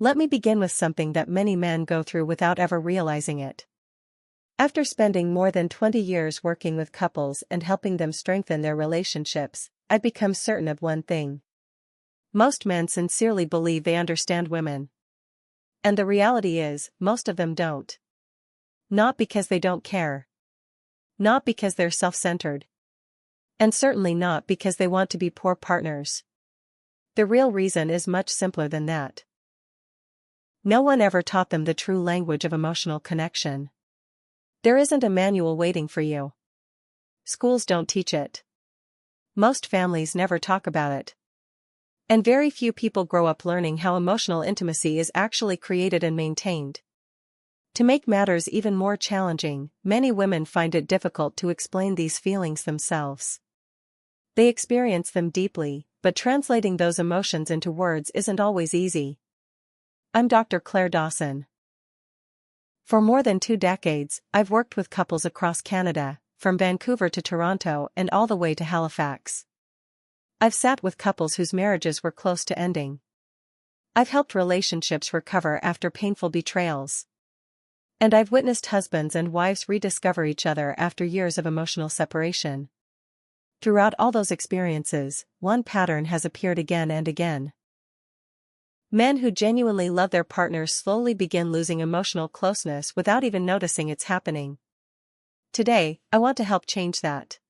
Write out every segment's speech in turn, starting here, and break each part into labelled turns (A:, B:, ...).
A: Let me begin with something that many men go through without ever realizing it. After spending more than 20 years working with couples and helping them strengthen their relationships, I've become certain of one thing. Most men sincerely believe they understand women. And the reality is, most of them don't. Not because they don't care. Not because they're self-centered. And certainly not because they want to be poor partners. The real reason is much simpler than that. No one ever taught them the true language of emotional connection. There isn't a manual waiting for you. Schools don't teach it. Most families never talk about it. And very few people grow up learning how emotional intimacy is actually created and maintained. To make matters even more challenging, many women find it difficult to explain these feelings themselves. They experience them deeply, but translating those emotions into words isn't always easy. I'm Dr. Claire Dawson. For more than 2 decades, I've worked with couples across Canada, from Vancouver to Toronto and all the way to Halifax. I've sat with couples whose marriages were close to ending. I've helped relationships recover after painful betrayals. And I've witnessed husbands and wives rediscover each other after years of emotional separation. Throughout all those experiences, one pattern has appeared again and again. Men who genuinely love their partners slowly begin losing emotional closeness without even noticing it's happening. Today, I want to help change that.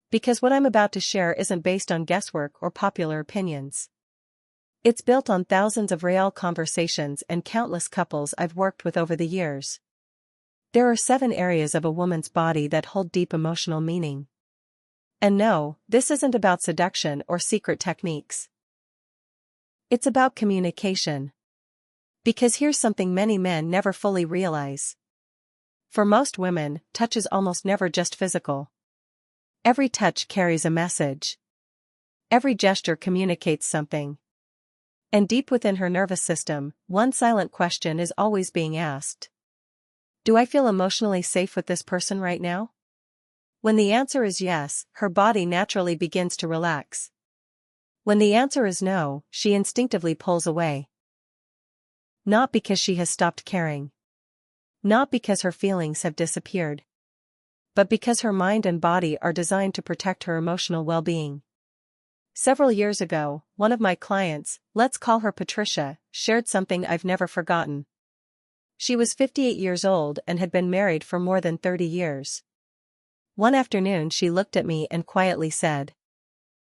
A: Because what I'm about to share isn't based on guesswork or popular opinions. It's built on thousands of real conversations and countless couples I've worked with over the years. There are 7 areas of a woman's body that hold deep emotional meaning. And no, this isn't about seduction or secret techniques. It's about communication. Because here's something many men never fully realize. For most women, touch is almost never just physical. Every touch carries a message. Every gesture communicates something. And deep within her nervous system, one silent question is always being asked. Do I feel emotionally safe with this person right now? When the answer is yes, her body naturally begins to relax. When the answer is no, she instinctively pulls away. Not because she has stopped caring. Not because her feelings have disappeared. But because her mind and body are designed to protect her emotional well-being. Several years ago, one of my clients, let's call her Patricia, shared something I've never forgotten. She was 58 years old and had been married for more than 30 years. One afternoon she looked at me and quietly said,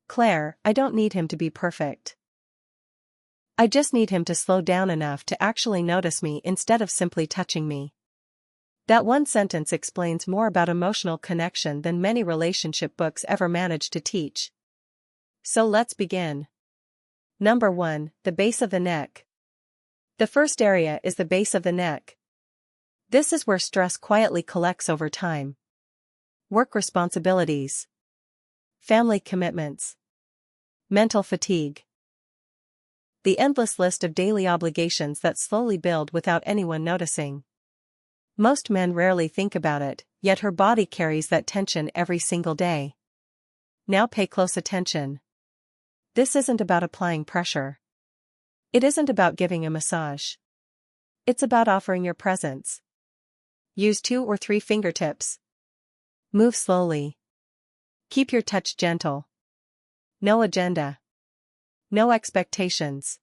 A: "Claire, I don't need him to be perfect. I just need him to slow down enough to actually notice me instead of simply touching me." That one sentence explains more about emotional connection than many relationship books ever managed to teach. So let's begin. Number 1, the base of the neck. The first area is the base of the neck. This is where stress quietly collects over time. Work responsibilities. Family commitments. Mental fatigue. The endless list of daily obligations that slowly build without anyone noticing. Most men rarely think about it, yet her body carries that tension every single day. Now pay close attention. This isn't about applying pressure. It isn't about giving a massage. It's about offering your presence. Use 2 or 3 fingertips. Move slowly. Keep your touch gentle. No agenda. No expectations.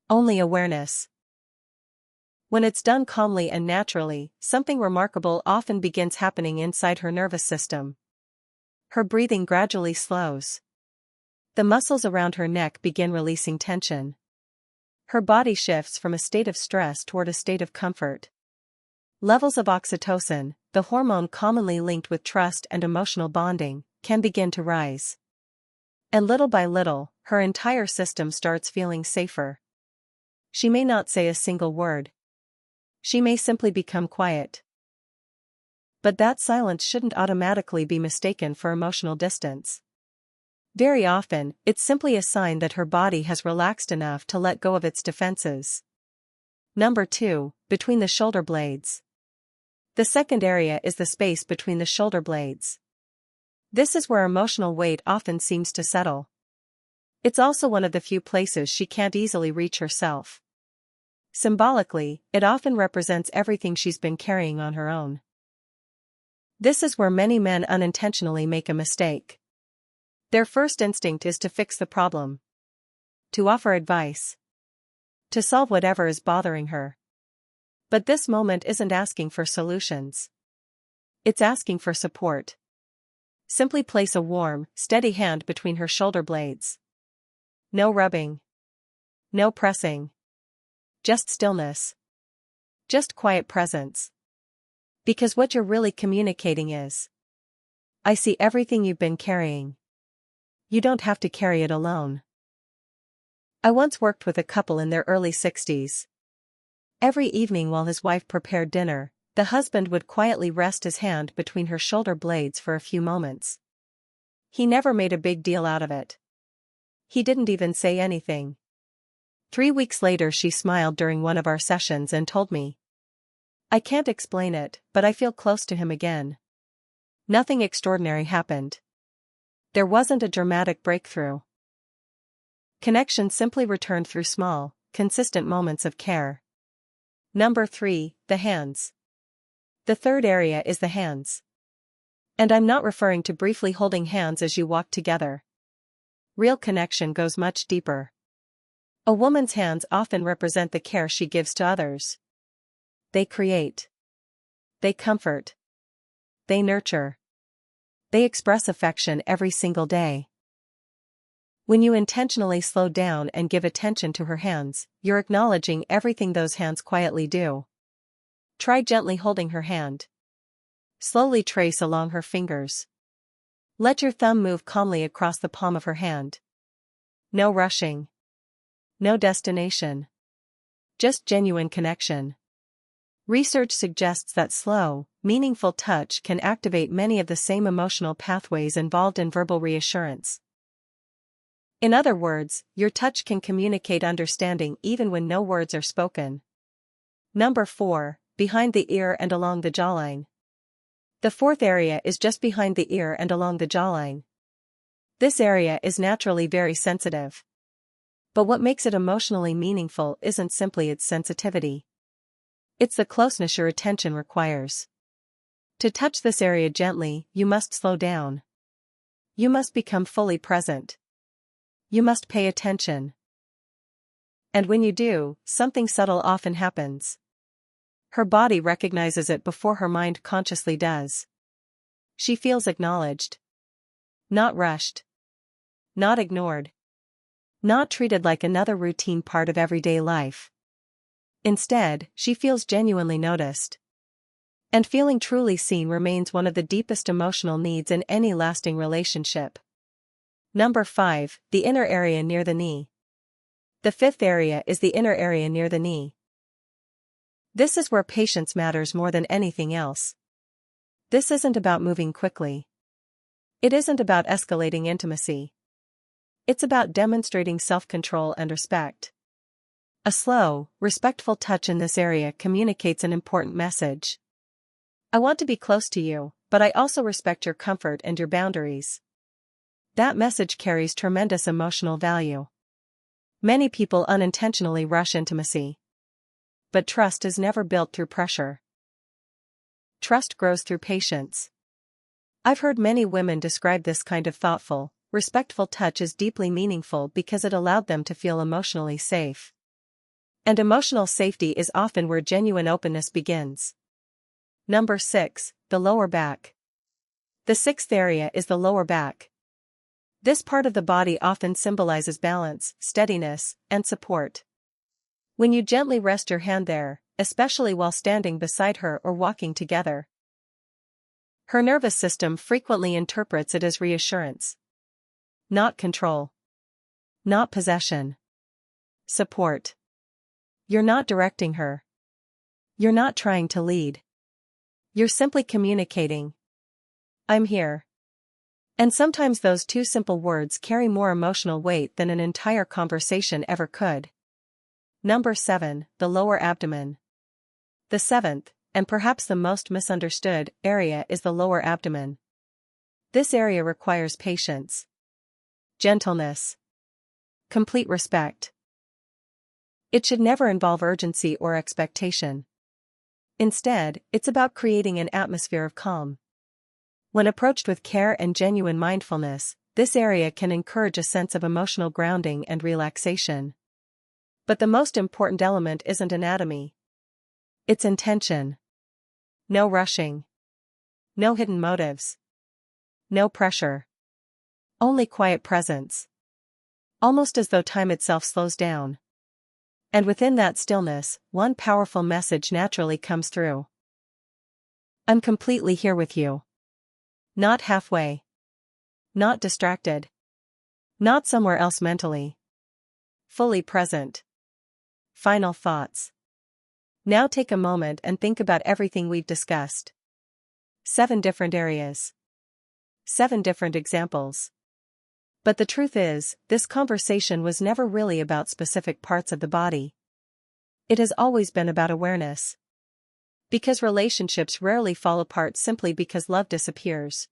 A: Only awareness. When it's done calmly and naturally, something remarkable often begins happening inside her nervous system. Her breathing gradually slows. The muscles around her neck begin releasing tension. Her body shifts from a state of stress toward a state of comfort. Levels of oxytocin, the hormone commonly linked with trust and emotional bonding, can begin to rise. And little by little, her entire system starts feeling safer. She may not say a single word. She may simply become quiet. But that silence shouldn't automatically be mistaken for emotional distance. Very often, it's simply a sign that her body has relaxed enough to let go of its defenses. Number 2, between the shoulder blades. The second area is the space between the shoulder blades. This is where emotional weight often seems to settle. It's also one of the few places she can't easily reach herself. Symbolically, it often represents everything she's been carrying on her own. This is where many men unintentionally make a mistake. Their first instinct is to fix the problem, to offer advice, to solve whatever is bothering her. But this moment isn't asking for solutions. It's asking for support. Simply place a warm, steady hand between her shoulder blades. No rubbing. No pressing. Just stillness. Just quiet presence. Because what you're really communicating is, I see everything you've been carrying. You don't have to carry it alone. I once worked with a couple in their early 60s. Every evening while his wife prepared dinner, the husband would quietly rest his hand between her shoulder blades for a few moments. He never made a big deal out of it. He didn't even say anything. 3 weeks later she smiled during one of our sessions and told me, I can't explain it, but I feel close to him again. Nothing extraordinary happened. There wasn't a dramatic breakthrough. Connection simply returned through small, consistent moments of care. Number 3, the hands. The third area is the hands. And I'm not referring to briefly holding hands as you walk together. Real connection goes much deeper. A woman's hands often represent the care she gives to others. They create. They comfort. They nurture. They express affection every single day. When you intentionally slow down and give attention to her hands, you're acknowledging everything those hands quietly do. Try gently holding her hand. Slowly trace along her fingers. Let your thumb move calmly across the palm of her hand. No rushing. No destination. Just genuine connection. Research suggests that slow, meaningful touch can activate many of the same emotional pathways involved in verbal reassurance. In other words, your touch can communicate understanding even when no words are spoken. Number 4, behind the ear and along the jawline. The fourth area is just behind the ear and along the jawline. This area is naturally very sensitive. But what makes it emotionally meaningful isn't simply its sensitivity. It's the closeness your attention requires. To touch this area gently, you must slow down. You must become fully present. You must pay attention. And when you do, something subtle often happens. Her body recognizes it before her mind consciously does. She feels acknowledged. Not rushed. Not ignored. Not treated like another routine part of everyday life. Instead, she feels genuinely noticed. And feeling truly seen remains one of the deepest emotional needs in any lasting relationship. Number 5, the inner area near the knee. The fifth area is the inner area near the knee. This is where patience matters more than anything else. This isn't about moving quickly. It isn't about escalating intimacy. It's about demonstrating self-control and respect. A slow, respectful touch in this area communicates an important message. I want to be close to you, but I also respect your comfort and your boundaries. That message carries tremendous emotional value. Many people unintentionally rush intimacy. But trust is never built through pressure. Trust grows through patience. I've heard many women describe this kind of thoughtful, respectful touch as deeply meaningful because it allowed them to feel emotionally safe. And emotional safety is often where genuine openness begins. Number 6, the lower back. The sixth area is the lower back. This part of the body often symbolizes balance, steadiness, and support. When you gently rest your hand there, especially while standing beside her or walking together, her nervous system frequently interprets it as reassurance. Not control. Not possession. Support. You're not directing her. You're not trying to lead. You're simply communicating. I'm here. And sometimes those two simple words carry more emotional weight than an entire conversation ever could. Number 7, the lower abdomen. The seventh, and perhaps the most misunderstood, area is the lower abdomen. This area requires patience, gentleness, complete respect. It should never involve urgency or expectation. Instead, it's about creating an atmosphere of calm. When approached with care and genuine mindfulness, this area can encourage a sense of emotional grounding and relaxation. But the most important element isn't anatomy. It's intention. No rushing. No hidden motives. No pressure. Only quiet presence. Almost as though time itself slows down. And within that stillness, one powerful message naturally comes through. I'm completely here with you. Not halfway. Not distracted. Not somewhere else mentally. Fully present. Final thoughts. Now take a moment and think about everything we've discussed. 7 different areas. 7 different examples. But the truth is, this conversation was never really about specific parts of the body. It has always been about awareness. Because relationships rarely fall apart simply because love disappears.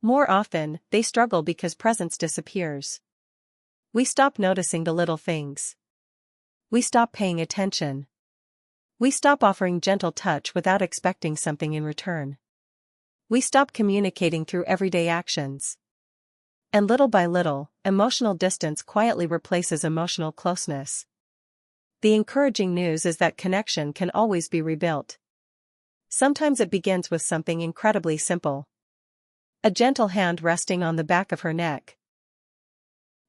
A: More often, they struggle because presence disappears. We stop noticing the little things. We stop paying attention. We stop offering gentle touch without expecting something in return. We stop communicating through everyday actions. And little by little, emotional distance quietly replaces emotional closeness. The encouraging news is that connection can always be rebuilt. Sometimes it begins with something incredibly simple. A gentle hand resting on the back of her neck.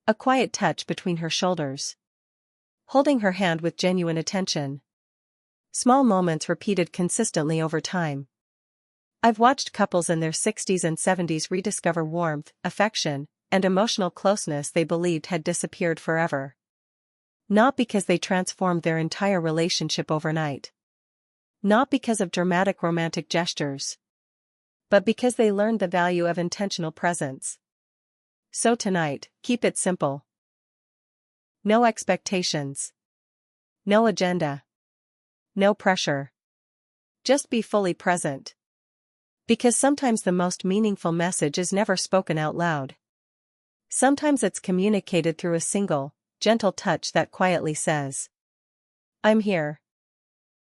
A: A quiet touch between her shoulders. Holding her hand with genuine attention. Small moments repeated consistently over time. I've watched couples in their 60s and 70s rediscover warmth, affection, and emotional closeness they believed had disappeared forever. Not because they transformed their entire relationship overnight. Not because of dramatic romantic gestures. But because they learned the value of intentional presence. So tonight, keep it simple. No expectations. No agenda. No pressure. Just be fully present. Because sometimes the most meaningful message is never spoken out loud. Sometimes it's communicated through a single, gentle touch that quietly says, I'm here.